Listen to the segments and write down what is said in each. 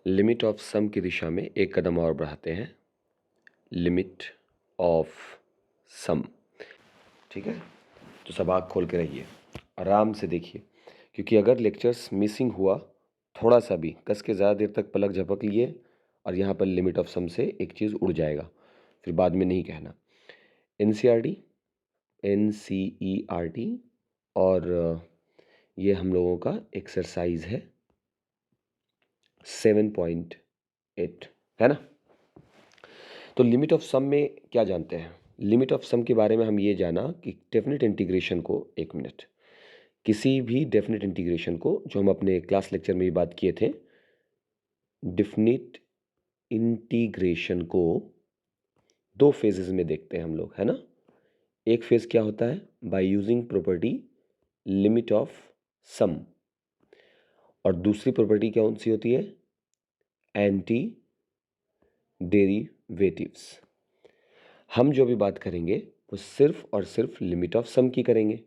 Limit of सम की दिशा में एक कदम और बढ़ाते हैं। लिमिट ऑफ सम, ठीक है। तो सब आँख खोल के रहिए, आराम से देखिए, क्योंकि अगर लेक्चर्स मिसिंग हुआ, थोड़ा सा भी कस के ज़्यादा देर तक पलक झपक लिए और यहाँ पर लिमिट ऑफ सम से एक चीज़ उड़ जाएगा, फिर बाद में नहीं कहना। एनसीईआरटी, एनसीईआरटी और ये हम लोगों का एक्सरसाइज है 7.8, है ना। तो लिमिट ऑफ सम में क्या जानते हैं? लिमिट ऑफ सम के बारे में हम ये जाना कि डेफिनेट इंटीग्रेशन को, एक मिनट, किसी भी डेफिनेट इंटीग्रेशन को, जो हम अपने क्लास लेक्चर में भी बात किए थे, डेफिनेट इंटीग्रेशन को दो फेजेस में देखते हैं हम लोग, है ना। एक फेज क्या होता है? By using property limit of sum, और दूसरी प्रॉपर्टी कौन सी होती है? Anti derivatives. हम जो भी बात करेंगे वो सिर्फ और सिर्फ लिमिट ऑफ सम की करेंगे,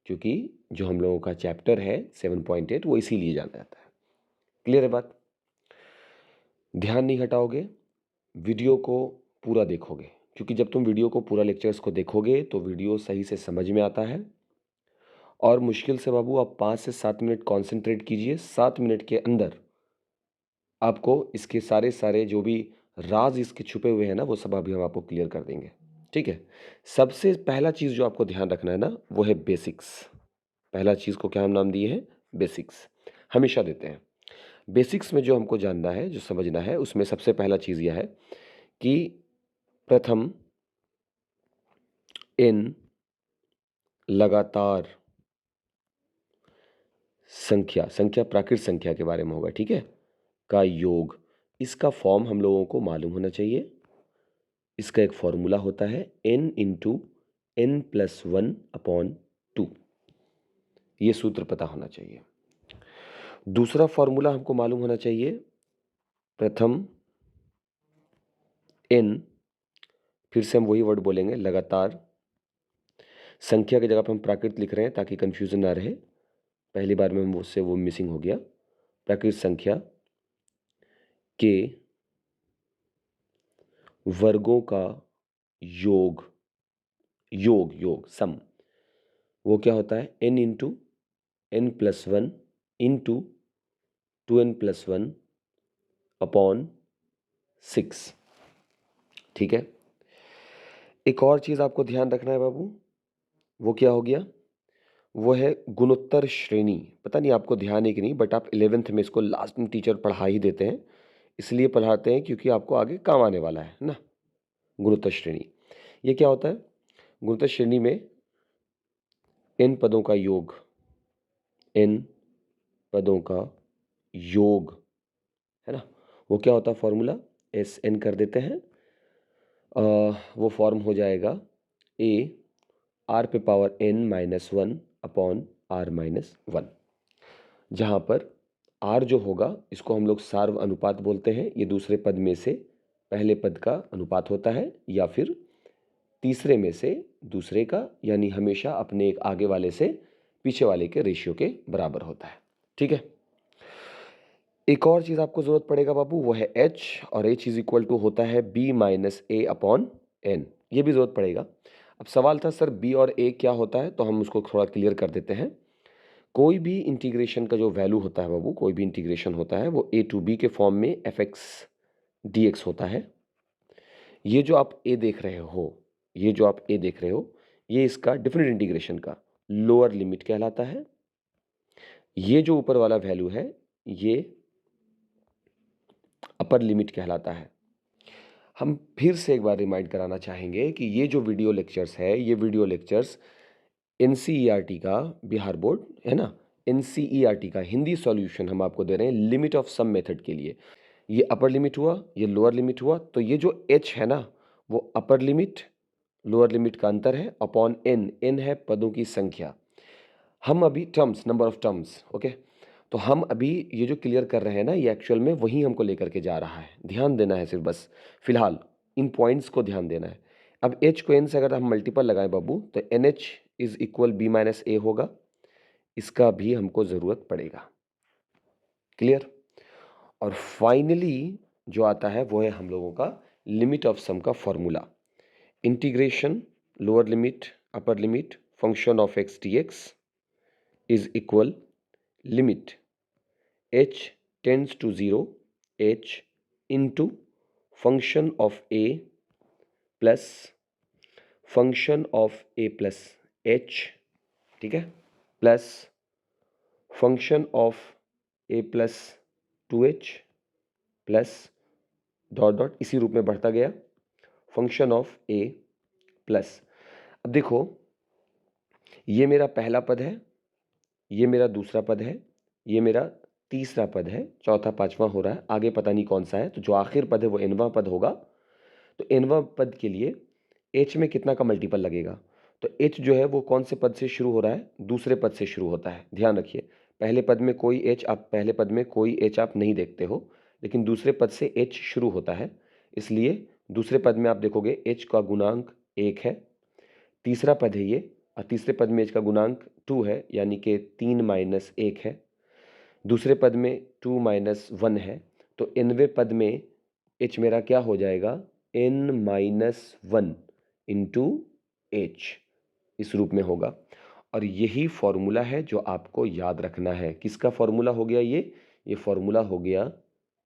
क्योंकि जो हम लोगों का चैप्टर है 7.8 वो इसीलिए जाना जाता है। क्लियर है बात? ध्यान नहीं हटाओगे, वीडियो को पूरा देखोगे, क्योंकि जब तुम वीडियो को पूरा लेक्चर्स को देखोगे तो वीडियो सही से समझ में आता है। और मुश्किल से बाबू आप 5 से 7 मिनट कॉन्सेंट्रेट कीजिए। 7 मिनट के अंदर आपको इसके सारे सारे जो भी राज इसके छुपे हुए हैं ना, वो सब अभी हम आपको क्लियर कर देंगे, ठीक है। सबसे पहला चीज़ जो आपको ध्यान रखना है ना, वो है बेसिक्स। पहला चीज़ को क्या हम नाम दिए हैं? बेसिक्स। हमेशा देते हैं। बेसिक्स में जो हमको जानना है, जो समझना है, उसमें सबसे पहला चीज़ यह है कि प्रथम इन लगातार संख्या, संख्या प्राकृत संख्या के बारे में होगा, ठीक है, का योग, इसका फॉर्म हम लोगों को मालूम होना चाहिए। इसका एक फॉर्मूला होता है n इंटू n+1/2। ये सूत्र पता होना चाहिए। दूसरा फॉर्मूला हमको मालूम होना चाहिए, प्रथम n, फिर से हम वही वर्ड बोलेंगे, लगातार संख्या की जगह पर हम प्राकृत लिख रहे हैं ताकि कंफ्यूजन ना रहे। पहली बार में उससे वो मिसिंग हो गया। प्राकृत संख्या के वर्गों का योग, योग योग सम, वो क्या होता है? n into n+1 into 2n+1/6, ठीक है। एक और चीज़ आपको ध्यान रखना है बाबू, वो क्या हो गया? वो है गुणोत्तर श्रेणी। पता नहीं आपको ध्यान है कि नहीं, बट आप 11th में इसको लास्ट में टीचर पढ़ा ही देते हैं, इसलिए पढ़ाते हैं क्योंकि आपको आगे काम आने वाला है ना। गुणोत्तर श्रेणी ये क्या होता है? गुणोत्तर श्रेणी में n पदों का योग, n पदों का योग, है ना, वो क्या होता है? फॉर्मूला SN कर देते हैं। वो फॉर्म हो जाएगा a r⁻n-1/r-1, जहाँ पर r जो होगा इसको हम लोग सार्व अनुपात बोलते हैं। ये दूसरे पद में से पहले पद का अनुपात होता है, या फिर तीसरे में से दूसरे का, यानी हमेशा अपने एक आगे वाले से पीछे वाले के रेशियो के बराबर होता है, ठीक है। एक और चीज़ आपको ज़रूरत पड़ेगा बाबू, वो है h, और h इज इक्वल टू होता है b-a/n, ये भी ज़रूरत पड़ेगा। अब सवाल था सर b और a क्या होता है, तो हम उसको थोड़ा क्लियर कर देते हैं। कोई भी इंटीग्रेशन का जो वैल्यू होता है बाबू, कोई भी इंटीग्रेशन होता है वो a टू b के फॉर्म में fx dx होता है। ये जो आप a देख रहे हो, ये जो आप a देख रहे हो, ये इसका डिफरेंट इंटीग्रेशन का लोअर लिमिट कहलाता है। ये जो ऊपर वाला वैल्यू है ये अपर लिमिट कहलाता है। हम फिर से एक बार रिमाइंड कराना चाहेंगे कि ये जो वीडियो लेक्चर्स है, ये वीडियो लेक्चर्स एनसीईआरटी का, बिहार बोर्ड है ना, एनसीईआरटी का हिंदी सॉल्यूशन हम आपको दे रहे हैं लिमिट ऑफ सम मेथड के लिए। ये अपर लिमिट हुआ, ये लोअर लिमिट हुआ, तो ये जो h है ना, वो अपर लिमिट लोअर लिमिट का अंतर है अपॉन n, n है पदों की संख्या। हम अभी terms, number of terms, okay, तो हम अभी ये जो क्लियर कर रहे हैं ना, ये एक्चुअल में वही हमको लेकर के जा रहा है। ध्यान देना है सिर्फ, बस फिलहाल इन पॉइंट्स को ध्यान देना है। अब h को n से अगर हम मल्टीपल लगाएं बाबू, तो NH इज इक्वल b-a होगा। इसका भी हमको ज़रूरत पड़ेगा। क्लियर? और फाइनली जो आता है वो है हम लोगों का लिमिट ऑफ सम का formula. Integration lower limit upper limit function of x d x is equal limit h tends to 0 h into function of a plus function of a plus h, ठीक है, plus function of a plus 2h plus dot dot इसी रूप में बढ़ता गया function of a plus. अब देखो ये मेरा पहला पद है, ये मेरा दूसरा पद है, ये मेरा तीसरा पद है, चौथा पांचवां हो रहा है, आगे पता नहीं कौन सा है। तो जो आखिर पद है वो nवां पद होगा। तो nवां पद के लिए h में कितना का मल्टीपल लगेगा? तो h जो है वो कौन से पद से शुरू हो रहा है? दूसरे पद से शुरू होता है। ध्यान रखिए, पहले पद में कोई h आप नहीं देखते हो, लेकिन दूसरे पद से h शुरू होता है। इसलिए दूसरे पद में आप देखोगे h का गुणांक 1 है, तीसरा पद है ये, और तीसरे पद में h का गुणांक 2 है, यानी कि 3 माइनस 1 है। दूसरे पद में 2 माइनस 1 है। तो nवें पद में h मेरा क्या हो जाएगा? n माइनस 1 इंटू h, इस रूप में होगा। और यही फॉर्मूला है जो आपको याद रखना है। किसका फॉर्मूला हो गया ये फॉर्मूला हो गया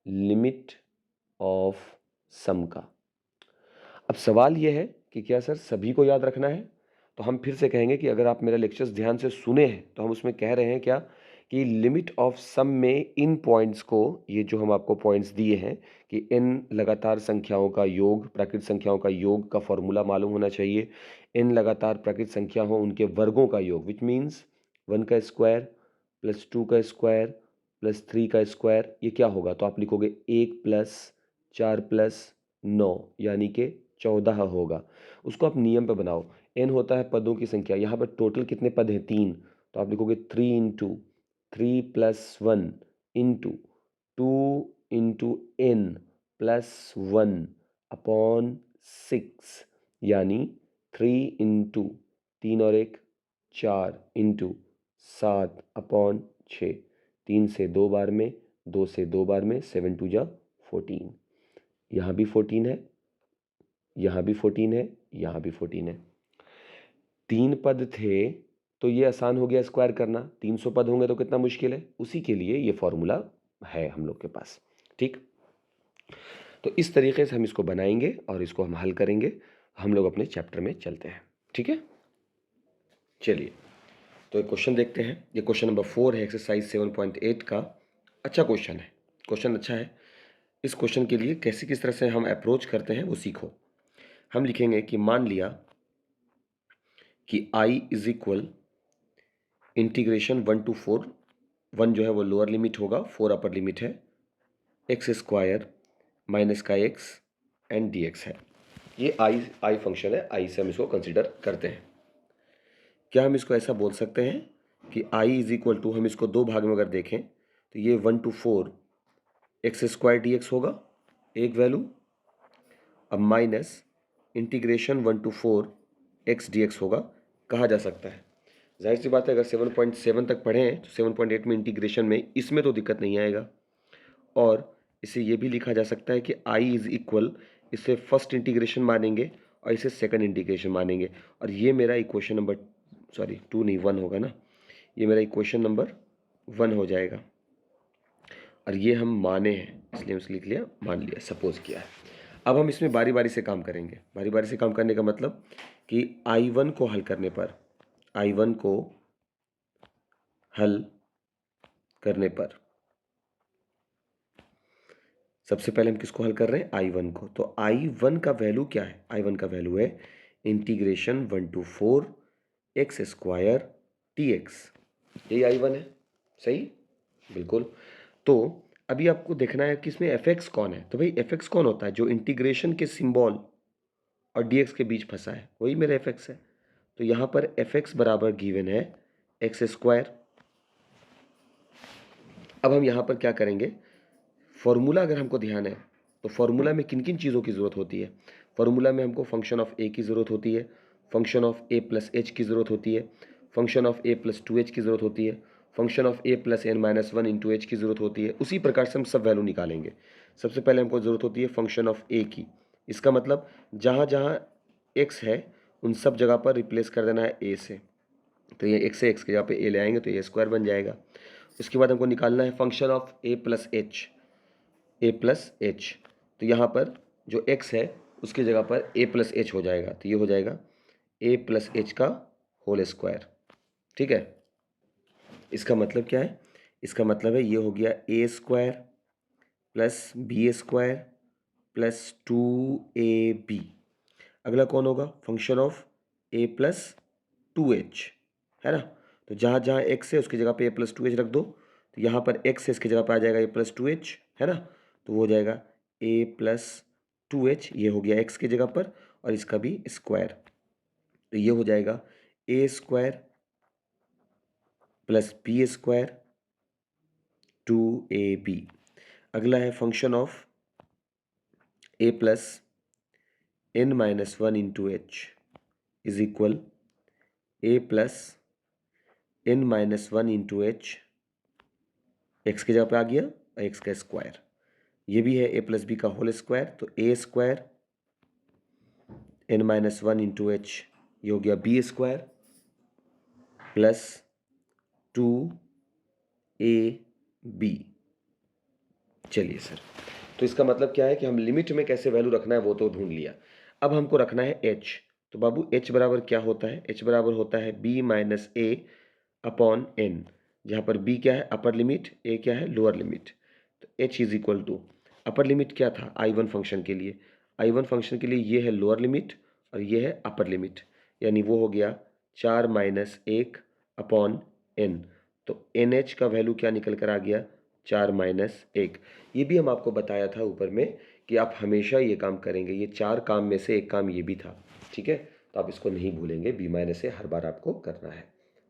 लिमिट ऑफ सम का। अब सवाल ये है कि क्या सर सभी को याद रखना है? तो हम फिर से कहेंगे कि अगर आप मेरा लेक्चर्स ध्यान से सुने हैं तो हम उसमें कह रहे हैं क्या कि लिमिट ऑफ सम में इन पॉइंट्स को, ये जो हम आपको पॉइंट्स दिए हैं कि इन लगातार संख्याओं का योग, प्राकृत संख्याओं का योग का फॉर्मूला मालूम होना चाहिए। इन लगातार प्राकृत संख्या हो उनके वर्गों का योग, विच मीन्स 1 का स्क्वायर प्लस 2 का स्क्वायर प्लस 3 का स्क्वायर, ये क्या होगा? तो आप लिखोगे 1 प्लस 4 प्लस 9 यानी कि 14 होगा। उसको आप नियम पे बनाओ। n होता है पदों की संख्या, यहाँ पर टोटल कितने पद हैं? 3। तो आप लिखोगे 3 into 3 plus 1 into 2 into n plus 1 upon 6, यानी 3 इंटू 3 और 1 4 इंटू 7 अपॉन 6, 3 से 2 बार में, 2 से 2 बार में, 7 टू जा 14। यहाँ भी 14 है, यहाँ भी 14 है, यहाँ भी 14 है। 3 पद थे तो ये आसान हो गया स्क्वायर करना, 300 पद होंगे तो कितना मुश्किल है। उसी के लिए ये फॉर्मूला है हम लोग के पास, ठीक। तो इस तरीके से हम इसको बनाएंगे और इसको हम हल करेंगे। हम लोग अपने चैप्टर में चलते हैं, ठीक है। चलिए तो एक क्वेश्चन देखते हैं। ये क्वेश्चन नंबर 4 है, एक्सरसाइज 7.8 का। अच्छा क्वेश्चन है, क्वेश्चन अच्छा है। इस क्वेश्चन के लिए कैसे किस तरह से हम अप्रोच करते हैं वो सीखो। हम लिखेंगे कि मान लिया कि i is equal integration 1 to 4, 1 जो है वो लोअर लिमिट होगा, 4 अपर लिमिट है, एक्स स्क्वायर माइनस का एक्स एंड डी एक्स है। ये आई फंक्शन है, आई से हम इसको कंसिडर करते हैं। क्या हम इसको ऐसा बोल सकते हैं कि आई इज इक्वल टू, हम इसको दो भाग में अगर देखें तो ये 1 to 4 x square d x होगा एक वैल्यू, अब minus integration 1 to 4 x d x होगा, कहा जा सकता है। जाहिर सी बात है अगर 7.7 तक पढ़े हैं तो 7.8 में इंटीग्रेशन में इसमें तो दिक्कत नहीं आएगा। और इसे ये भी लिखा जा सकता है कि आई इज इक्वल, इसे फर्स्ट इंटीग्रेशन मानेंगे और इसे सेकंड इंटीग्रेशन मानेंगे। और ये मेरा इक्वेशन नंबर 2 नहीं 1 होगा ना, ये मेरा इक्वेशन नंबर 1 हो जाएगा। और ये हम माने हैं इसलिए उसको लिख लिया, मान लिया, सपोज किया है। अब हम इसमें बारी बारी से काम करेंगे। बारी बारी से काम करने का मतलब कि I1 को हल करने पर, I1 को हल करने पर सबसे पहले हम किसको हल कर रहे हैं? I1 को। तो I1 का वैल्यू क्या है? I1 का वैल्यू है integration 1 to 4 x square d x, यही I1 है, सही, बिल्कुल। तो अभी आपको देखना है कि इसमें एफ एक्स कौन है। तो भाई एफ एक्स कौन होता है? जो इंटीग्रेशन के सिंबल और डी एक्स के बीच फंसा है, वही मेरा एफ एक्स है। तो यहाँ पर एफ एक्स बराबर गिवन है एक्स स्क्वायर। अब हम यहाँ पर क्या करेंगे, फॉर्मूला अगर हमको ध्यान है तो फॉर्मूला में किन किन चीज़ों की ज़रूरत होती है? फॉर्मूला में हमको फंक्शन ऑफ ए की ज़रूरत होती है, function of a plus H की ज़रूरत होती है, function of a plus 2h की ज़रूरत होती है, function of a plus n minus one into h की ज़रूरत होती है। उसी प्रकार से हम सब वैल्यू निकालेंगे। सबसे पहले हमको ज़रूरत होती है फंक्शन ऑफ ए की। इसका मतलब जहाँ जहाँ एक्स है उन सब जगह पर रिप्लेस कर देना है ए से। तो ये एक्स से एक्स की जगह पे ए ले आएंगे तो ए स्क्वायर बन जाएगा। उसके बाद हमको निकालना है function of a plus H, A plus H. तो यहाँ पर जो एक्स है उसकी जगह पर ए प्लस एच हो जाएगा, तो ये हो जाएगा ए प्लस एच का होल स्क्वायर। ठीक है, इसका मतलब क्या है? इसका मतलब है ये हो गया a square plus b square plus 2ab। अगला कौन होगा? Function of a plus 2h, है ना। तो जहाँ जहाँ एक्स है उसकी जगह पे ए प्लस 2h रख दो। तो यहाँ पर एक्स है, इसकी जगह पे आ जाएगा ए प्लस 2h, है ना। तो वो हो जाएगा ए प्लस 2h, ये हो गया एक्स की जगह पर, और इसका भी स्क्वायर। तो ये हो जाएगा a square plus b square 2ab। अगला है function of a plus n minus one into h is equal a plus n minus one into h, x की जगह पे आ गया और एक्स का स्क्वायर। ये भी है ए प्लस बी का होल स्क्वायर, तो a square n minus one into h, ये हो गया बी स्क्वायर प्लस 2ab। चलिए सर, तो इसका मतलब क्या है कि हम लिमिट में कैसे वैल्यू रखना है वो तो ढूंढ लिया। अब हमको रखना है h। तो बाबू h बराबर क्या होता है? h बराबर होता है b माइनस ए अपॉन एन, जहाँ पर b क्या है? अपर लिमिट, a क्या है? Lower limit. तो h is equal to, upper limit क्या था? I1 फंक्शन के लिए, I1 फंक्शन के लिए ये है लोअर लिमिट और ये है अपर लिमिट, यानी वो हो गया 4 माइनस 1 अपॉन एन। तो एन एच का वैल्यू क्या निकल कर आ गया? 4 माइनस 1। ये भी हम आपको बताया था ऊपर में कि आप हमेशा ये काम करेंगे, ये 4 काम में से एक काम ये भी था। ठीक है, तो आप इसको नहीं भूलेंगे, बी माइनस से हर बार आपको करना है।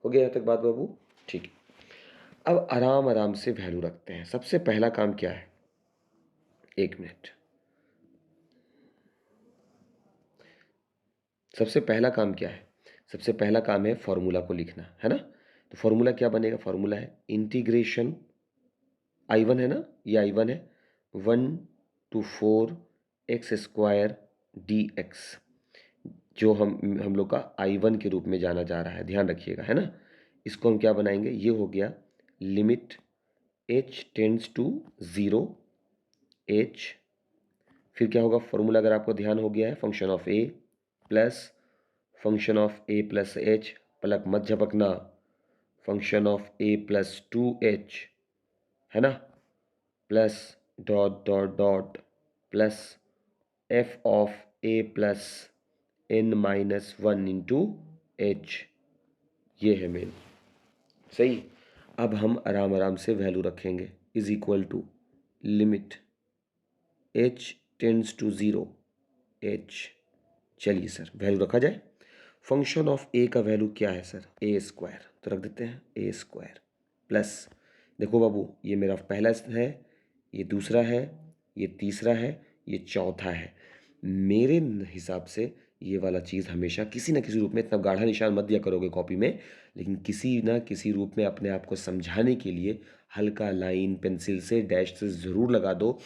हो गया यहाँ तक बात बाबू? ठीक है, अब आराम आराम से वैल्यू रखते हैं। सबसे पहला काम क्या है? एक मिनट। सबसे पहला काम क्या है? सबसे पहला काम है फॉर्मूला को लिखना, है ना। तो फॉर्मूला क्या बनेगा? फॉर्मूला है इंटीग्रेशन, I1 है ना, ये I1 है, 1 to 4 x square d x, जो हम लोग का I1 के रूप में जाना जा रहा है, ध्यान रखिएगा, है ना। इसको हम क्या बनाएंगे? ये हो गया limit h tends to 0 h। फिर क्या होगा? फॉर्मूला अगर आपको ध्यान हो गया है, function of a plus function of a plus h, पलक मत झपकना, function of a plus 2h, है ना, plus dot dot dot plus f of a plus n minus one into h, ये है मेन। सही। अब हम आराम आराम से वैल्यू रखेंगे, is equal to limit h tends to 0 एच। चलिए सर, वैल्यू रखा जाए। फंक्शन ऑफ ए का वैल्यू क्या है सर? ए स्क्वायर, तो रख देते हैं ए स्क्वायर प्लस, देखो बाबू, ये मेरा पहला है, ये दूसरा है, ये तीसरा है, ये चौथा है। मेरे हिसाब से ये वाला चीज़ हमेशा किसी ना किसी रूप में, इतना गाढ़ा निशान मत दिया करोगे कॉपी में, लेकिन किसी ना किसी रूप में अपने आप को समझाने के लिए हल्का लाइन पेंसिल से डैश से ज़रूर लगा दो,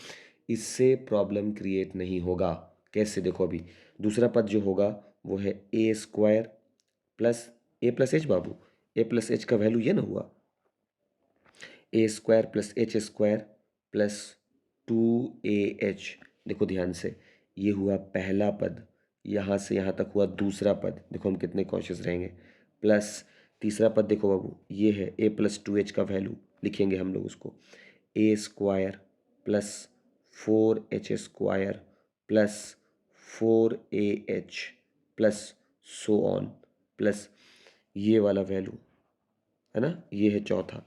इससे प्रॉब्लम क्रिएट नहीं होगा। कैसे? देखो अभी दूसरा पद जो होगा वो है ए स्क्वायर प्लस एच। बाबू ए प्लस एच का वैल्यू ये ना हुआ, a square plus h square plus 2ah। देखो ध्यान से, ये हुआ पहला पद, यहाँ से यहाँ तक हुआ दूसरा पद, देखो हम कितने कॉन्शियस रहेंगे। प्लस तीसरा पद देखो बाबू, ये है a प्लस 2h का वैल्यू, लिखेंगे हम लोग उसको a square plus 4h square plus 4ah plus so on, plus ये वाला वैल्यू, है ना, ये है चौथा।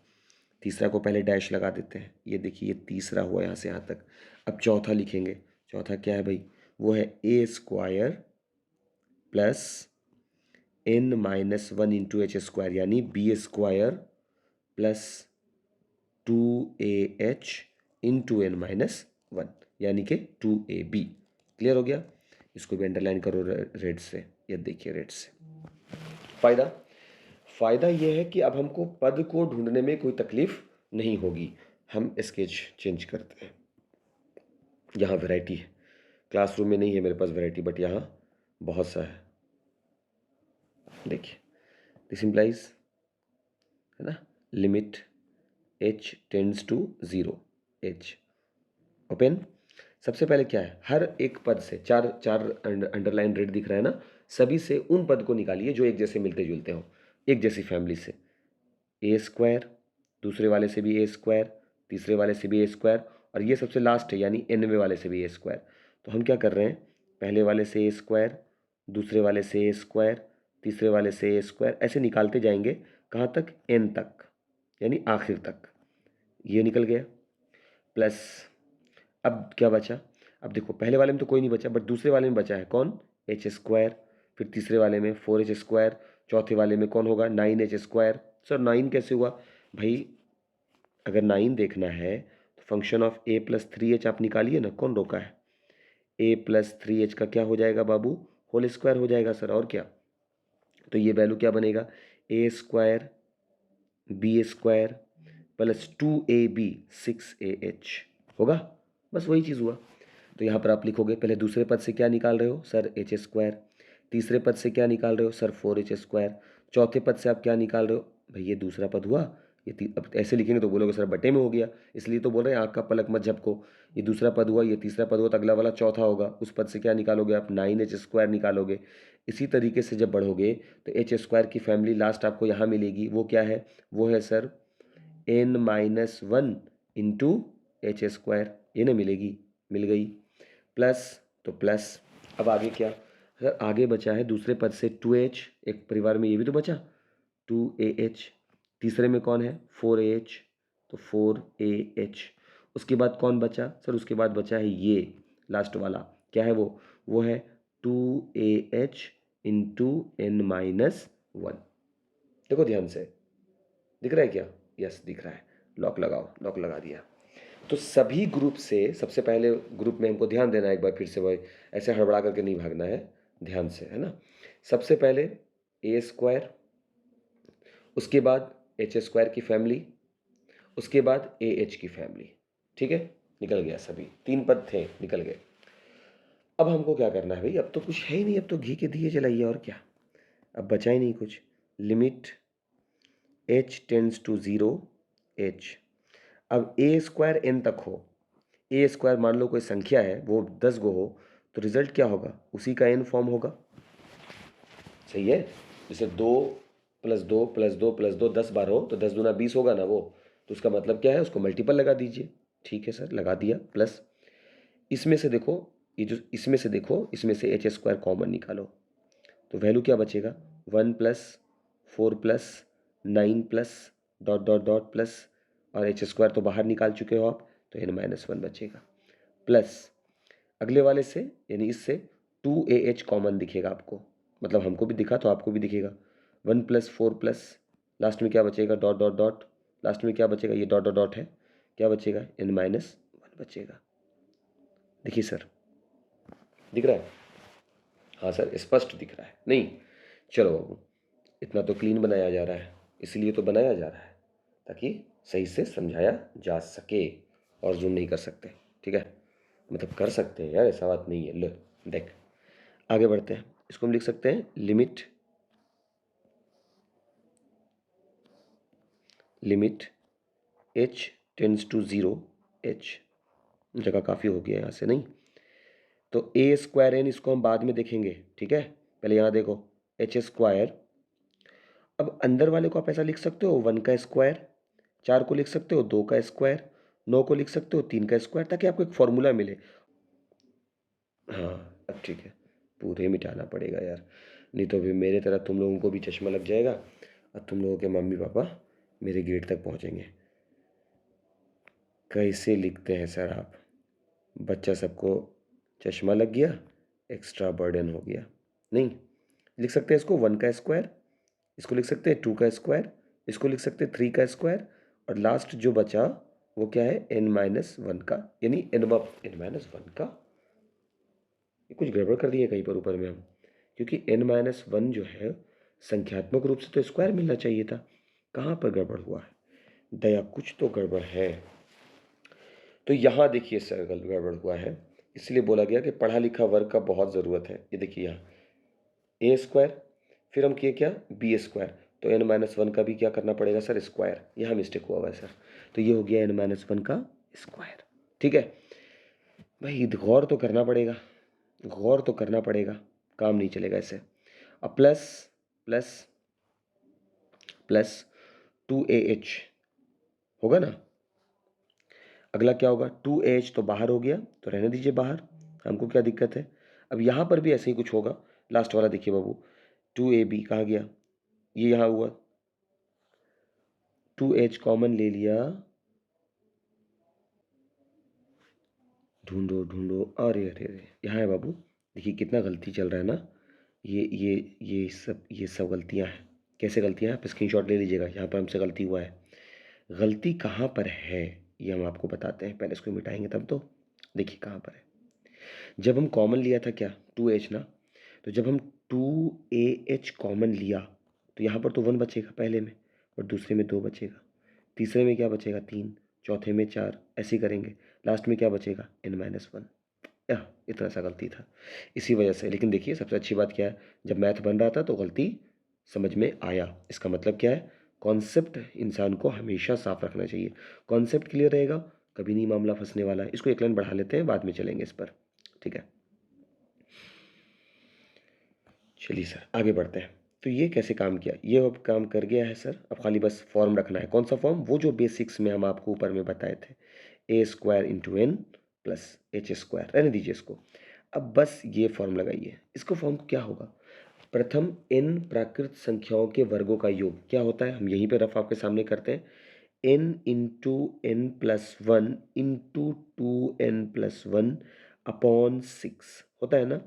तीसरा को पहले डैश लगा देते हैं, ये देखिए ये तीसरा हुआ यहाँ से यहाँ तक। अब चौथा लिखेंगे, चौथा क्या है भाई? वो है a square plus n minus one into h square, यानी b square plus 2ah into n minus one, यानी कि 2ab। क्लियर हो गया? इसको भी अंडरलाइन करो रेड से, ये देखिए रेड से। फायदा फ़ायदा ये है कि अब हमको पद को ढूंढने में कोई तकलीफ नहीं होगी। हम स्केच चेंज करते हैं। यहाँ वैरायटी है, क्लासरूम में नहीं है मेरे पास वैरायटी, बट यहाँ बहुत सा है। देखिए, दिस इम्प्लाइज, है ना, limit h tends to 0, h open. सबसे पहले क्या है, हर एक पद से चार चार अंडरलाइन रेड दिख रहा है ना, सभी से उन पद को निकालिए जो एक जैसे मिलते जुलते हो, एक जैसी फैमिली से। ए स्क्वायर, दूसरे वाले से भी ए स्क्वायर, तीसरे वाले से भी ए स्क्वायर, और ये सबसे लास्ट है यानी एनवे वाले से भी ए स्क्वायर। तो हम क्या कर रहे हैं, पहले वाले से ए स्क्वायर, दूसरे वाले से ए स्क्वायर, तीसरे वाले से ए स्क्वायर, ऐसे निकालते जाएंगे। कहाँ तक, एन तक, यानी आखिर तक। ये निकल गया। प्लस अब क्या बचा, अब देखो पहले वाले में तो कोई नहीं बचा, बट दूसरे वाले में बचा है कौन, एच स्क्वायर, फिर तीसरे वाले में 4h स्क्वायर, चौथे वाले में कौन होगा, 9h स्क्वायर। सर 9 कैसे हुआ भाई, अगर 9 देखना है तो function of a plus 3h आप निकालिए ना, कौन रोका है। a प्लस 3h का क्या हो जाएगा बाबू, होल स्क्वायर हो जाएगा सर, और क्या। तो ये वैल्यू क्या बनेगा, a square b square plus 2ab 6ah होगा। बस वही चीज़ हुआ। तो यहाँ पर आप लिखोगे, पहले दूसरे पद से क्या निकाल रहे हो सर, एच स्क्वायर, तीसरे पद से क्या निकाल रहे हो सर, 4h स्क्वायर, चौथे पद से आप क्या निकाल रहे हो भाई, ये दूसरा पद हुआ, अब ऐसे लिखेंगे तो बोलोगे सर बटे में हो गया, इसलिए तो बोल रहे हैं आँख का पलक मत झपको। ये दूसरा पद हुआ, ये तीसरा पद हुआ, तो अगला वाला चौथा होगा, उस पद से क्या निकालोगे आप, 9h स्क्वायर निकालोगे। इसी तरीके से जब बढ़ोगे तो एच स्क्वायर की फैमिली लास्ट आपको यहाँ मिलेगी, वो क्या है, वो है sir n-1 into h square, ये ना मिलेगी, मिल गई। प्लस, तो प्लस, अब आगे क्या सर, आगे बचा है दूसरे पद से 2h, एक परिवार में ये भी तो बचा 2ah, तीसरे में कौन है 4ah, तो 4ah। उसके बाद कौन बचा सर, उसके बाद बचा है ये लास्ट वाला, क्या है वो है 2ah इंटू n-1। देखो ध्यान से, दिख रहा है क्या, यस दिख रहा है, लॉक लगाओ, लॉक लगा दिया। तो सभी ग्रुप से सबसे पहले ग्रुप में हमको ध्यान देना है, एक बार फिर से भाई, ऐसे हड़बड़ा करके नहीं भागना है, ध्यान से, है ना। सबसे पहले ए स्क्वायर, उसके बाद एच स्क्वायर की फैमिली, उसके बाद ए एच की फैमिली, ठीक है, निकल गया, सभी 3 पद थे निकल गए। अब हमको क्या करना है भाई, अब तो कुछ है ही नहीं, अब तो घी के दिए जलाइए, और क्या, अब बचा ही नहीं कुछ। Limit h tends to 0 h, अब ए स्क्वायर एन तक हो, ए स्क्वायर मान लो कोई संख्या है वो 10 गो हो, तो रिजल्ट क्या होगा, उसी का एन फॉर्म होगा, सही है। जैसे 2 प्लस 2 प्लस 2 प्लस 2 10 बार हो तो 10 दूना 20 होगा ना वो, तो उसका मतलब क्या है, उसको मल्टीपल लगा दीजिए। ठीक है सर, लगा दिया। प्लस इसमें से देखो, ये जो इसमें से देखो, इसमें से एच स्क्वायर कॉमन निकालो, तो वैल्यू क्या बचेगा, 1 plus 4 plus 9 plus dot dot dot plus, और एच स्क्वायर तो बाहर निकाल चुके हो आप, तो n-1 बचेगा। प्लस अगले वाले से यानी इससे 2ah कॉमन दिखेगा आपको, मतलब हमको भी दिखा तो आपको भी दिखेगा। 1 प्लस 4 प्लस लास्ट में क्या बचेगा, डॉट डॉट डॉट, लास्ट में क्या बचेगा, ये डॉट डॉट डॉट है, क्या बचेगा, n-1 बचेगा। देखिए सर, दिख रहा है, हाँ सर स्पष्ट दिख रहा है, नहीं चलो बाबू, इतना तो क्लीन बनाया जा रहा है, इसलिए तो बनाया जा रहा है ताकि सही से समझाया जा सके, और जूम नहीं कर सकते, ठीक है, मतलब कर सकते हैं यार, ऐसा बात नहीं है। लो देख, आगे बढ़ते हैं, इसको हम लिख सकते हैं limit h tends to 0 h, जगह काफ़ी हो गया यहाँ से, नहीं तो a स्क्वायर n इसको हम बाद में देखेंगे, ठीक है, पहले यहाँ देखो h स्क्वायर, अब अंदर वाले को आप ऐसा लिख सकते हो 1 का स्क्वायर, 4 को लिख सकते हो 2 का स्क्वायर, 9 को लिख सकते हो 3 का स्क्वायर, ताकि आपको एक फॉर्मूला मिले। हाँ अब ठीक है, पूरे मिटाना पड़ेगा यार, नहीं तो फिर मेरे तरह तुम लोगों को भी चश्मा लग जाएगा, और तुम लोगों के मम्मी पापा मेरे गेट तक पहुंचेंगे। कैसे लिखते हैं सर आप, बच्चा सबको चश्मा लग गया, एक्स्ट्रा बर्डन हो गया। नहीं, लिख सकते हैं इसको 1 का स्क्वायर, इसको लिख सकते हैं 2 का स्क्वायर, इसको लिख सकते हैं 3 का स्क्वायर, और लास्ट जो बचा वो क्या है, n-1 का, यानी n-1 का। ये कुछ गड़बड़ कर दी है कहीं पर ऊपर में हम, क्योंकि n-1 जो है संख्यात्मक रूप से तो स्क्वायर मिलना चाहिए था। कहाँ पर गड़बड़ हुआ है? दया, कुछ तो गड़बड़ है। तो यहाँ देखिए सर गड़बड़ हुआ है, इसलिए बोला गया कि पढ़ा लिखा वर्ग का बहुत ज़रूरत है। ये देखिए यहाँ ए स्क्वायर, फिर हम किए क्या, बी स्क्वायर, तो एन माइनस वन का भी क्या करना पड़ेगा सर, स्क्वायर। यहाँ मिस्टेक हुआ है सर, तो ये हो गया एन माइनस वन का स्क्वायर। ठीक है भाई, गौर तो करना पड़ेगा, गौर तो करना पड़ेगा, काम नहीं चलेगा ऐसे। अब प्लस प्लस प्लस 2AH होगा ना। अगला क्या होगा, 2AH तो बाहर हो गया, तो रहने दीजिए बाहर, हमको क्या दिक्कत है। अब यहाँ पर भी ऐसे ही कुछ होगा। लास्ट वाला देखिए बाबू, 2AB कहाँ गया, ये यहाँ हुआ, 2H कॉमन ले लिया, ढूंढो ढूंढो, अरे अरे अरे यहाँ है बाबू। देखिए कितना गलती चल रहा है ना, ये सब गलतियाँ हैं। कैसे गलतियाँ हैं, आप स्क्रीनशॉट ले लीजिएगा, यहाँ पर हमसे गलती हुआ है। गलती कहाँ पर है ये हम आपको बताते हैं, पहले इसको मिटाएंगे तब तो। देखिए कहाँ पर है, जब हम कॉमन लिया था क्या, 2H ना, तो जब हम 2AH कॉमन लिया तो यहाँ पर तो 1 बचेगा पहले में, और दूसरे में 2 बचेगा, तीसरे में क्या बचेगा 3, चौथे में 4, ऐसे ही करेंगे, लास्ट में क्या बचेगा n-1। इतना सा गलती था इसी वजह से। लेकिन देखिए सबसे अच्छी बात क्या है, जब मैथ बन रहा था तो गलती समझ में आया। इसका मतलब क्या है, कॉन्सेप्ट इंसान को हमेशा साफ रखना चाहिए। कॉन्सेप्ट क्लियर रहेगा, कभी नहीं मामला फंसने वाला है। इसको एक लाइन बढ़ा लेते हैं, बाद में चलेंगे इस पर, ठीक है। चलिए सर आगे बढ़ते हैं। तो ये कैसे काम किया, ये अब काम कर गया है सर। अब खाली बस फॉर्म रखना है। कौन सा फॉर्म, वो जो बेसिक्स में हम आपको ऊपर में बताए थे, a square into n plus h square, रहने दीजिए इसको। अब बस ये फॉर्म लगाइए। इसको फॉर्म क्या होगा, प्रथम n प्राकृत संख्याओं के वर्गों का योग क्या होता है, हम यहीं पे रफ आपके सामने करते हैं। n into n plus one into 2n+1 upon 6 होता है ना।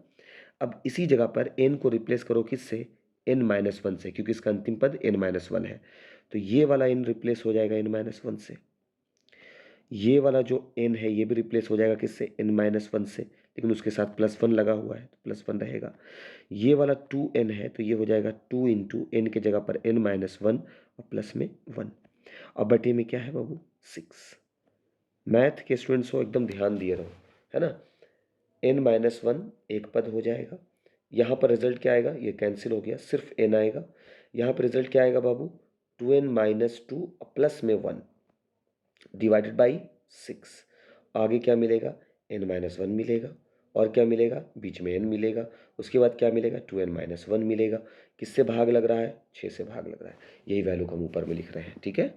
अब इसी जगह पर n को रिप्लेस करो किससे, n-1 से, क्योंकि इसका अंतिम पद n-1 है। तो ये वाला n रिप्लेस हो जाएगा n-1 से, ये वाला जो n है ये भी रिप्लेस हो जाएगा किससे, n-1 से, लेकिन उसके साथ +1 लगा हुआ है तो +1 रहेगा। ये वाला 2n है तो ये हो जाएगा 2 इंटू एन के जगह पर n-1 और प्लस में 1, और बटे में क्या है बाबू 6। मैथ के स्टूडेंट्स हो एकदम ध्यान दिए रहो, है ना। n-1 एक पद हो जाएगा, यहाँ पर रिजल्ट क्या आएगा, ये कैंसिल हो गया, सिर्फ n आएगा। यहाँ पर रिजल्ट क्या आएगा बाबू, 2n-2 प्लस में 1 डिवाइडेड बाई 6। आगे क्या मिलेगा, n-1 मिलेगा, और क्या मिलेगा, बीच में n मिलेगा, उसके बाद क्या मिलेगा, 2n-1 मिलेगा। किससे भाग लग रहा है, 6 से भाग लग रहा है। यही वैल्यू हम ऊपर में लिख रहे हैं, ठीक है।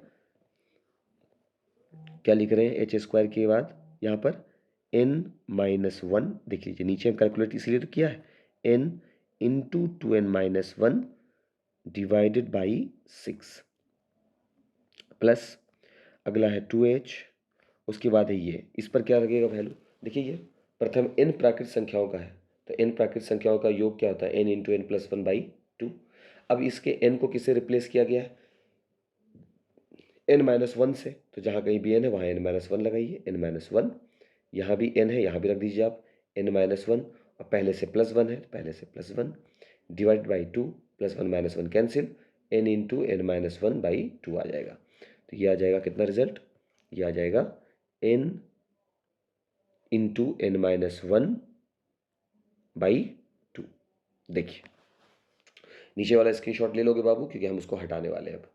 क्या लिख रहे हैं, एच स्क्वायर के बाद यहाँ पर n-1, देख लीजिए नीचे हम कैलकुलेट इसलिए तो किया है, n into 2n-1 divided by 6 plus अगला है 2h, उसके बाद है ये, इस पर क्या लगेगा वैल्यू, देखिए ये प्रथम n प्राकृत संख्याओं का है, तो n प्राकृत संख्याओं का योग क्या होता है, n इंटू n+1/2। अब इसके n को किससे रिप्लेस किया गया है, n-1 से, तो जहाँ कहीं भी n है वहाँ n-1 लगाइए, n-1, यहाँ भी n है, यहाँ भी रख दीजिए आप n-1, और पहले से +1 है, पहले से +1 divide by 2, +1-1 cancel, n into n-1/2 आ जाएगा। तो ये आ जाएगा कितना रिजल्ट, ये आ जाएगा n इंटू n-1/2। देखिए नीचे वाला स्क्रीनशॉट ले लोगे बाबू, क्योंकि हम उसको हटाने वाले हैं अब,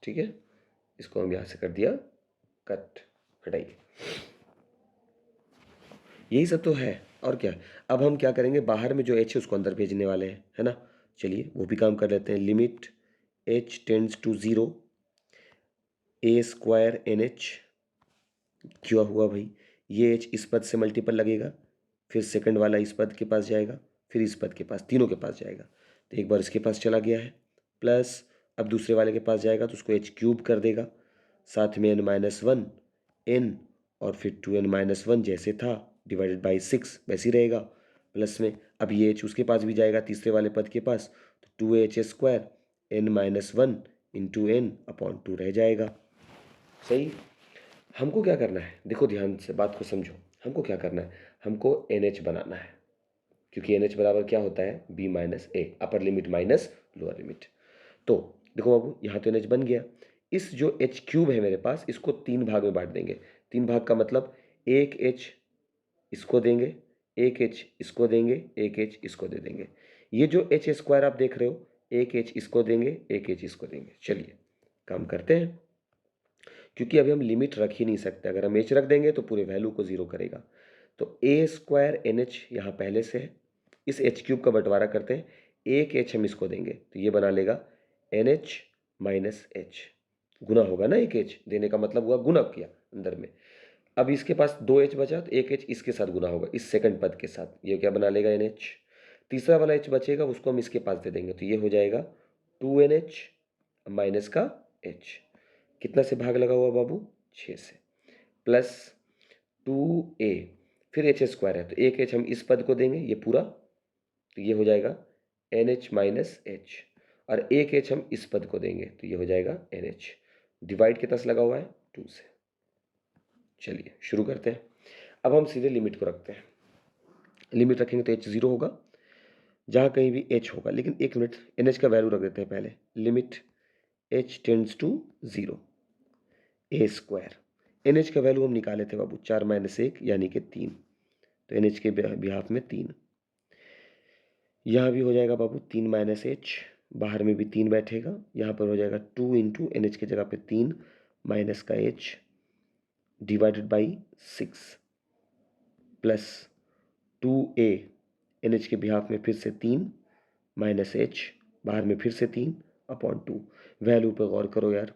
ठीक है। इसको हम यहाँ से कर दिया कट, हटाइए। यही सब तो है और क्या। अब हम क्या करेंगे, बाहर में जो h है उसको अंदर भेजने वाले हैं, है ना। चलिए वो भी काम कर लेते हैं। Limit h tends to 0 a square NH, क्या हुआ भाई, ये h इस पद से मल्टीपल लगेगा, फिर सेकंड वाला इस पद के पास जाएगा, फिर इस पद के पास, तीनों के पास जाएगा। तो एक बार इसके पास चला गया है, प्लस अब दूसरे वाले के पास जाएगा तो उसको h³ कर देगा, साथ में n-1 n, और फिर 2n-1 जैसे था डिवाइडेड बाई 6 वैसे ही रहेगा, प्लस में अब ये h उसके पास भी जाएगा तीसरे वाले पद के पास, तो 2h² n-1 into n upon 2 रह जाएगा। सही। हमको क्या करना है, देखो ध्यान से बात को समझो, हमको क्या करना है, हमको NH बनाना है, क्योंकि एन एच बराबर क्या होता है, b minus a, upper limit minus lower limit. तो देखो बाबू, यहाँ तो एन एच बन गया। इस जो एच क्यूब है मेरे पास, इसको 3 भाग में बांट देंगे। 3 भाग का मतलब एक एच इसको देंगे, एक एच इसको देंगे, एक एच इसको दे देंगे। ये जो एच स्क्वायर आप देख रहे हो, एक एच इसको देंगे, एक एच इसको देंगे। चलिए काम करते हैं, क्योंकि अभी हम लिमिट रख ही नहीं सकते। अगर हम एच रख देंगे तो पूरे वैल्यू को जीरो करेगा। तो ए स्क्वायर एन एच यहाँ पहले से है, इस एच क्यूब का बंटवारा करते हैं, एक एच हम इसको देंगे तो ये बना लेगा एन एच माइनस एच। गुना होगा ना, एक एच देने का मतलब हुआ गुना किया अंदर में। अब इसके पास 2 एच बचा तो एक एच इसके साथ गुना होगा, इस सेकंड पद के साथ, ये क्या बना लेगा एन एच। तीसरा वाला एच बचेगा उसको हम इसके पास दे देंगे तो ये हो जाएगा 2NH माइनस का एच। कितना से भाग लगा हुआ बाबू, 6 से, प्लस 2A, फिर एच स्क्वायर है तो एक एच हम इस पद को देंगे, ये पूरा, तो ये हो जाएगा NH माइनस एच, और एक एच हम इस पद को देंगे तो ये हो जाएगा NH। डिवाइड कितना से लगा हुआ है, 2 से। चलिए शुरू करते हैं। अब हम सीधे लिमिट को रखते हैं। लिमिट रखेंगे तो एच 0 होगा जहाँ कहीं भी एच होगा, लेकिन एक मिनट, एन एच का वैल्यू रख देते हैं पहले। Limit h tends to 0 a square. N h का वैल्यू हम निकाले थे बाबू, 4 माइनस 1 यानी कि 3, तो एन एच के बिहाफ में 3। यहाँ भी हो जाएगा बाबू 3 माइनस एच, बाहर में भी 3 बैठेगा, यहाँ पर हो जाएगा 2 इंटू एन एच की जगह पे 3 माइनस का h divided by 6 plus 2A, n h के बिहाफ में फिर से 3 माइनस एच, बाहर में फिर से 3 अपॉन 2। वैल्यू पर गौर करो यार,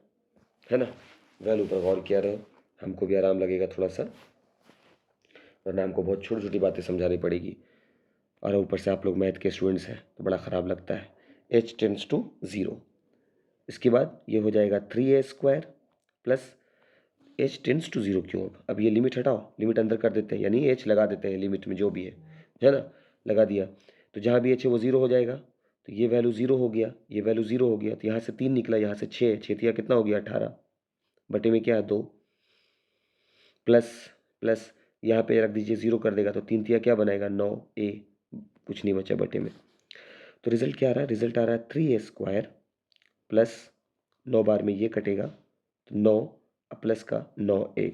है ना, वैल्यू पर गौर किया रहो, हमको भी आराम लगेगा थोड़ा सा, वरना हमको बहुत छोटी छोटी बातें समझानी पड़ेगी, और ऊपर से आप लोग मैथ के स्टूडेंट्स हैं तो बड़ा ख़राब लगता है। एच टेंड्स टू 0, इसके बाद ये हो जाएगा 3A square plus h tends to 0 क्यों, अब ये लिमिट हटाओ, लिमिट अंदर कर देते हैं, यानी एच लगा देते हैं लिमिट में जो भी है ना, लगा दिया तो जहाँ भी एच है वो 0 हो जाएगा, तो ये वैल्यू 0 हो गया, ये वैल्यू 0 हो गया, तो यहाँ से 3 निकला, यहाँ से 6, 6 कितना हो गया 18, बटे में क्या है 2, प्लस प्लस यहाँ पे रख दीजिए 0 कर देगा तो 3 क्या बनाएगा 9A, कुछ नहीं बचा बटे में। तो रिजल्ट क्या आ रहा है, रिजल्ट आ रहा है 3A स्क्वायर प्लस 9 बार में ये कटेगा तो 9 प्लस का 9A।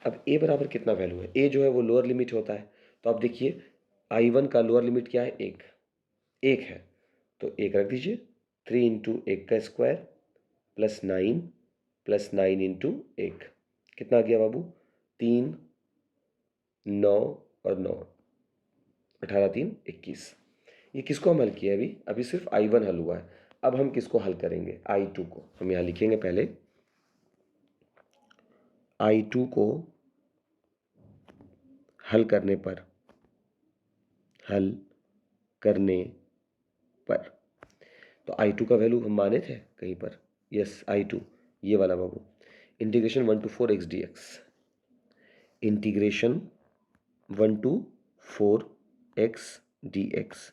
अब A बराबर कितना वैल्यू है, A जो है वो लोअर लिमिट होता है, तो आप देखिए I1 का लोअर लिमिट क्या है, 1 है, तो 1 रख दीजिए, 3 इंटू 1 का स्क्वायर प्लस 9 इंटू 1, कितना आ गया बाबू, 3 9 और 9, 18 3 21। ये किसको हम हल किया अभी, अभी सिर्फ I1 हल हुआ है। अब हम किसको हल करेंगे, I2 को। हम यहाँ लिखेंगे पहले I2 को हल करने पर तो I2 का वैल्यू हम माने थे कहीं पर, यस I2 ये वाला बाबू, integration 1 to 4 x dx, integration 1 to 4 x dx।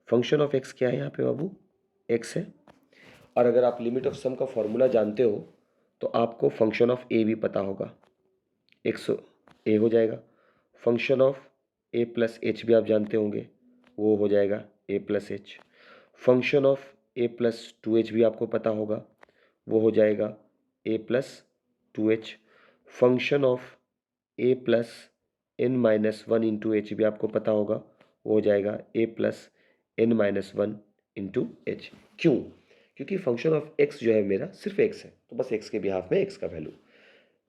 Function of x क्या है यहाँ पे बाबू, x है, और अगर आप लिमिट ऑफ सम का फॉर्मूला जानते हो तो आपको फंक्शन ऑफ a भी पता होगा, x a हो जाएगा, function of a plus H भी आप जानते होंगे, वो हो जाएगा a plus H, function of a plus 2h भी आपको पता होगा, वो हो जाएगा a plus 2h, function of a plus n minus 1 into H भी आपको पता होगा, वो हो जाएगा a plus n minus 1 into H. क्यों, क्योंकि फंक्शन ऑफ x जो है मेरा सिर्फ x है, तो बस x के बिहाफ में x का वैल्यू,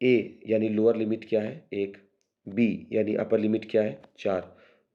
a यानी लोअर लिमिट क्या है 1, b यानी अपर लिमिट क्या है 4,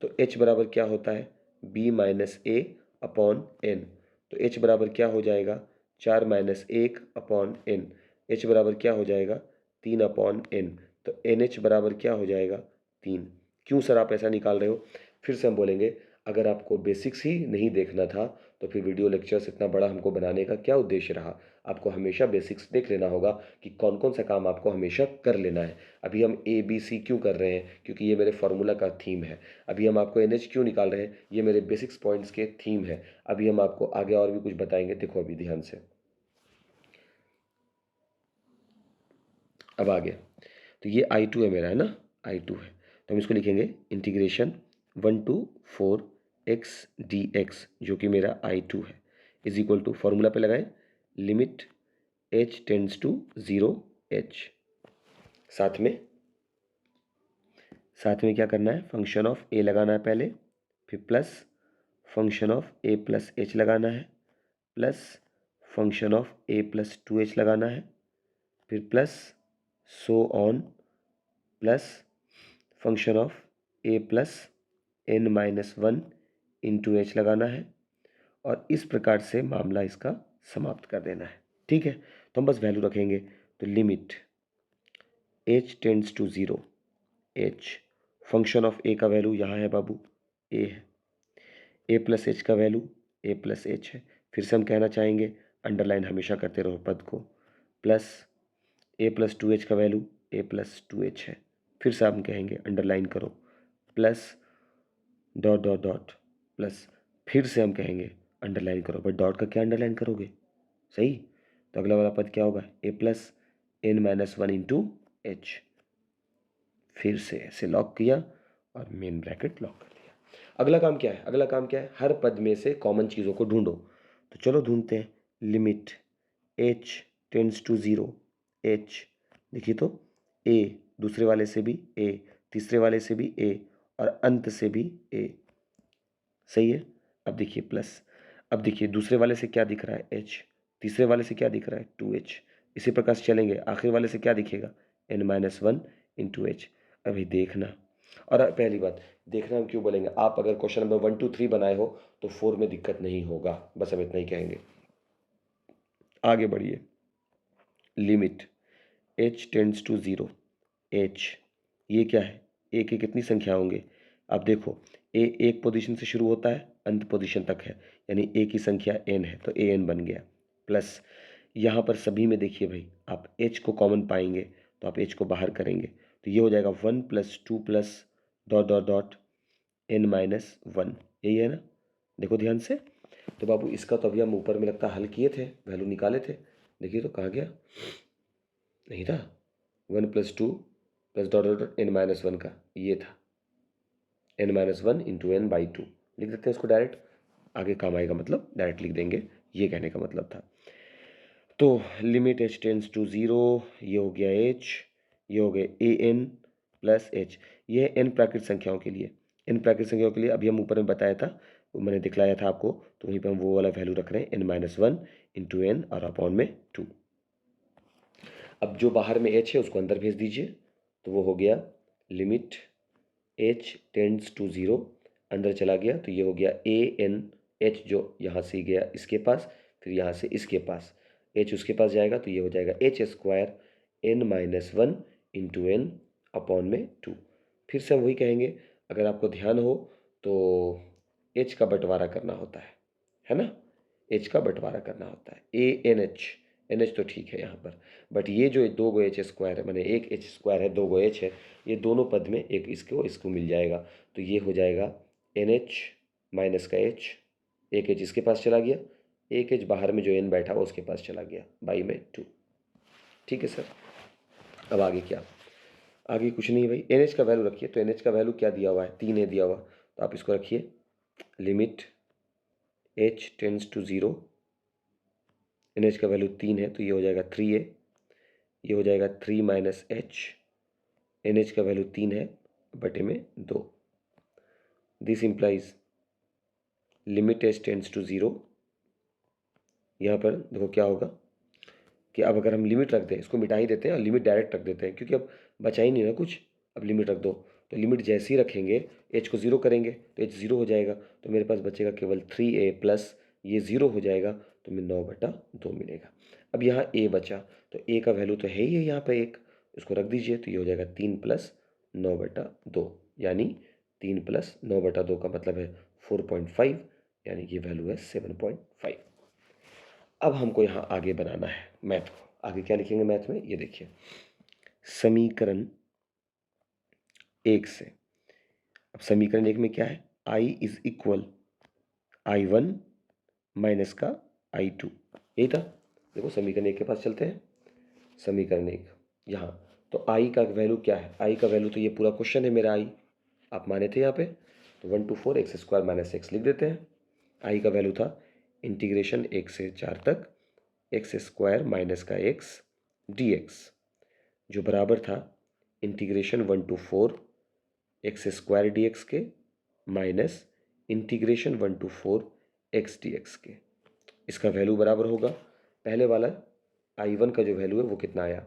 तो h बराबर क्या होता है b माइनस ए अपॉन एन, तो h बराबर क्या हो जाएगा 4 माइनस 1 अपॉन एन, h बराबर क्या हो जाएगा 3 अपॉन एन, तो NH बराबर क्या हो जाएगा 3। क्यों सर आप ऐसा निकाल रहे हो, फिर से हम बोलेंगे, अगर आपको बेसिक्स ही नहीं देखना था तो फिर वीडियो लेक्चर्स इतना बड़ा हमको बनाने का क्या उद्देश्य रहा। आपको हमेशा बेसिक्स देख लेना होगा कि कौन कौन सा काम आपको हमेशा कर लेना है। अभी हम ABC क्यों कर रहे हैं, क्योंकि ये मेरे फार्मूला का थीम है। अभी हम आपको NH क्यों निकाल रहे हैं, ये मेरे बेसिक्स पॉइंट्स के थीम है। अभी हम आपको आगे और भी कुछ बताएंगे, देखो अभी ध्यान से। अब आ गया, तो ये I2 है मेरा, है ना, I2 है, तो हम इसको लिखेंगे integration 1 to 4 x d x जो कि मेरा I2 है इज इक्वल टू, फॉर्मूला पे लगाएं, limit h tends to 0 h। साथ में क्या करना है, फंक्शन ऑफ a लगाना है पहले, फिर plus function of a plus h लगाना है, plus function of a plus 2h लगाना है, फिर plus so on, plus function of a plus n-1 into H लगाना है, और इस प्रकार से मामला इसका समाप्त कर देना है। ठीक है, तो हम बस वैल्यू रखेंगे, तो limit h tends to 0 h, function of a का वैल्यू यहाँ है बाबू, a है, a प्लस एच का वैल्यू a प्लस एच है। फिर से हम कहना चाहेंगे, अंडरलाइन हमेशा करते रहो पद को, प्लस a प्लस 2h का वैल्यू a प्लस 2h है। फिर से हम कहेंगे, अंडरलाइन करो, plus dot dot dot plus, फिर से हम कहेंगे अंडरलाइन करो, बट डॉट का क्या अंडरलाइन करोगे, सही। तो अगला वाला पद क्या होगा, a plus n-1 into H. फिर से ऐसे लॉक किया और मेन ब्रैकेट लॉक कर दिया। अगला काम क्या है, अगला काम क्या है, हर पद में से कॉमन चीज़ों को ढूंढो। तो चलो ढूंढते हैं, limit h tends to 0 h, देखिए तो a, दूसरे वाले से भी a, तीसरे वाले से भी a, और अंत से भी a, सही है। अब देखिए प्लस, अब देखिए दूसरे वाले से क्या दिख रहा है h, तीसरे वाले से क्या दिख रहा है 2h, इसी प्रकार से चलेंगे, आखिर वाले से क्या दिखेगा n-1 इंटू एच। अभी देखना, और पहली बात देखना हम क्यों बोलेंगे, आप अगर क्वेश्चन नंबर 1 2 3 बनाए हो तो 4 में दिक्कत नहीं होगा, बस हम इतना ही कहेंगे। आगे बढ़िए, limit h tends to 0 h, ये क्या है, a की कितनी संख्या होंगे, आप देखो a एक पोजीशन से शुरू होता है, अंत पोजीशन तक है, यानी a की संख्या n है, तो an बन गया, प्लस यहाँ पर सभी में देखिए भाई, आप h को कॉमन पाएंगे तो आप h को बाहर करेंगे, तो ये हो जाएगा 1 plus 2 plus dot dot dot n-1, यही है ना, देखो ध्यान से। तो बाबू इसका तो अभी हम ऊपर में लगता हल किए थे, वैल्यू निकाले थे, देखिए तो कहाँ गया, नहीं था, 1 plus 2 plus dot dot dot n-1 का ये था, n-1 इंटू n बाई 2 लिख देते हैं उसको डायरेक्ट, आगे काम आएगा, मतलब डायरेक्ट लिख देंगे, ये कहने का मतलब था। तो लिमिट h टेंड्स टू 0, ये हो गया h, ये हो गया an प्लस h, ये है n प्राकृत संख्याओं के लिए, n प्राकृत संख्याओं के लिए अभी हम ऊपर में बताया था, वो मैंने दिखलाया था आपको, तो वहीं पे हम वो वाला वैल्यू रख रहे हैं n-1 इंटू n और अपॉन में 2। अब जो बाहर में h है उसको अंदर भेज दीजिए, तो वो हो गया लिमिट h टेंड्स टू 0, अंदर चला गया तो ये हो गया an, h जो यहाँ से गया इसके पास, फिर यहाँ से इसके पास, h उसके पास जाएगा तो ये हो जाएगा h square n-1 into n upon में 2। फिर से हम वही कहेंगे, अगर आपको ध्यान हो तो h का बंटवारा करना होता है ना, h का बंटवारा करना होता है, NH तो ठीक है यहाँ पर, बट ये जो 2 गो एच स्क्वायर है, मैंने एक एच स्क्वायर है 2 गो एच है, ये दोनों पद में एक इसको मिल जाएगा, तो ये हो जाएगा NH माइनस का h, एक एच इसके पास चला गया, एक एच बाहर में जो n बैठा हुआ उसके पास चला गया, बाई में 2। ठीक है सर, अब आगे क्या, आगे कुछ नहीं भाई, NH का वैल्यू रखिए, तो NH का वैल्यू क्या दिया हुआ है, 3 है दिया हुआ, तो आप इसको रखिए, limit h tends to 0, NH का वैल्यू 3 है तो ये हो जाएगा 3a, ये हो जाएगा 3 माइनस एच, NH का वैल्यू 3 है बटे में 2, this implies limit h tends to 0, यहाँ पर देखो क्या होगा कि अब अगर हम लिमिट रख दें, इसको मिटा ही देते हैं और लिमिट डायरेक्ट रख देते हैं, क्योंकि अब बचा ही नहीं ना कुछ, अब लिमिट रख दो, तो लिमिट जैसे ही रखेंगे h को 0 करेंगे तो h 0 हो जाएगा, तो मेरे पास बचेगा केवल 3a प्लस ये 0 हो जाएगा, तो मैं 9/2 मिलेगा। अब यहाँ a बचा, तो a का वैल्यू तो है ही है यहाँ पर 1, इसको रख दीजिए, तो ये हो जाएगा 3 प्लस 9/2, यानी 3 प्लस 9/2 का मतलब है 4.5, यानी कि वैल्यू है 7.5। अब हमको यहाँ आगे बनाना है मैथ को, आगे क्या लिखेंगे मैथ में, ये देखिए, समीकरण 1 से, अब समीकरण 1 में क्या है, i is equal i1 minus का i2, यही था। देखो समीकरण 1 के पास चलते हैं, समीकरण 1 यहाँ, तो i का वैल्यू क्या है, i का वैल्यू तो ये पूरा क्वेश्चन है मेरा i, आप माने थे यहाँ पे, तो 1 to 4 x square minus x लिख देते हैं। आई का वैल्यू था इंटीग्रेशन 1 से 4 तक एक्स स्क्वायर माइनस का एक्स डी एक्स, जो बराबर था integration 1 to 4 x square d x के minus integration 1 to 4 x d x के। इसका वैल्यू बराबर होगा, पहले वाला I1 का जो वैल्यू है वो कितना आया,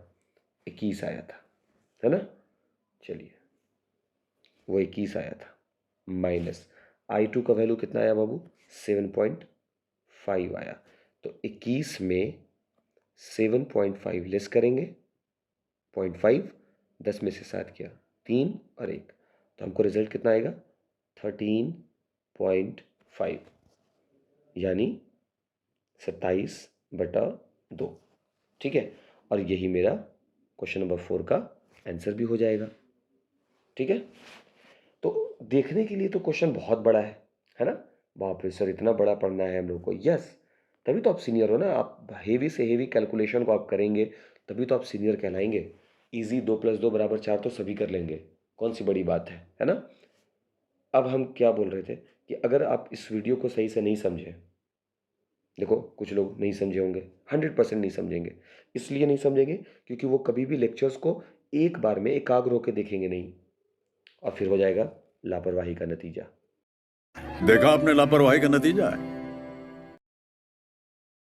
21 आया था, है ना। चलिए वो 21 आया था, माइनस I2 का वैल्यू कितना आया बाबू, 7.5 आया। तो 21 में 7.5 लेस करेंगे, 0.5, 10 में से 7 किया 3 और 1, तो हमको रिजल्ट कितना आएगा 13.5, यानी 27/2। ठीक है, और यही मेरा क्वेश्चन नंबर 4 का आंसर भी हो जाएगा। ठीक है, तो देखने के लिए तो क्वेश्चन बहुत बड़ा है ना। बाप रे सर, इतना बड़ा पढ़ना है हम लोग को। यस, तभी तो आप सीनियर हो ना। आप हेवी से हेवी कैलकुलेशन को आप करेंगे तभी तो आप सीनियर कहलाएंगे। इजी 2 + 2 = 4 तो सभी कर लेंगे, कौन सी बड़ी बात है ना। अब हम क्या बोल रहे थे कि अगर आप इस वीडियो को सही से नहीं समझे, देखो कुछ लोग नहीं समझे होंगे, 100% नहीं समझेंगे। इसलिए नहीं समझेंगे क्योंकि वो कभी भी लेक्चर्स को एक बार में एकाग्र होकर देखेंगे नहीं, और फिर हो जाएगा लापरवाही का नतीजा। देखा आपने लापरवाही का नतीजा है।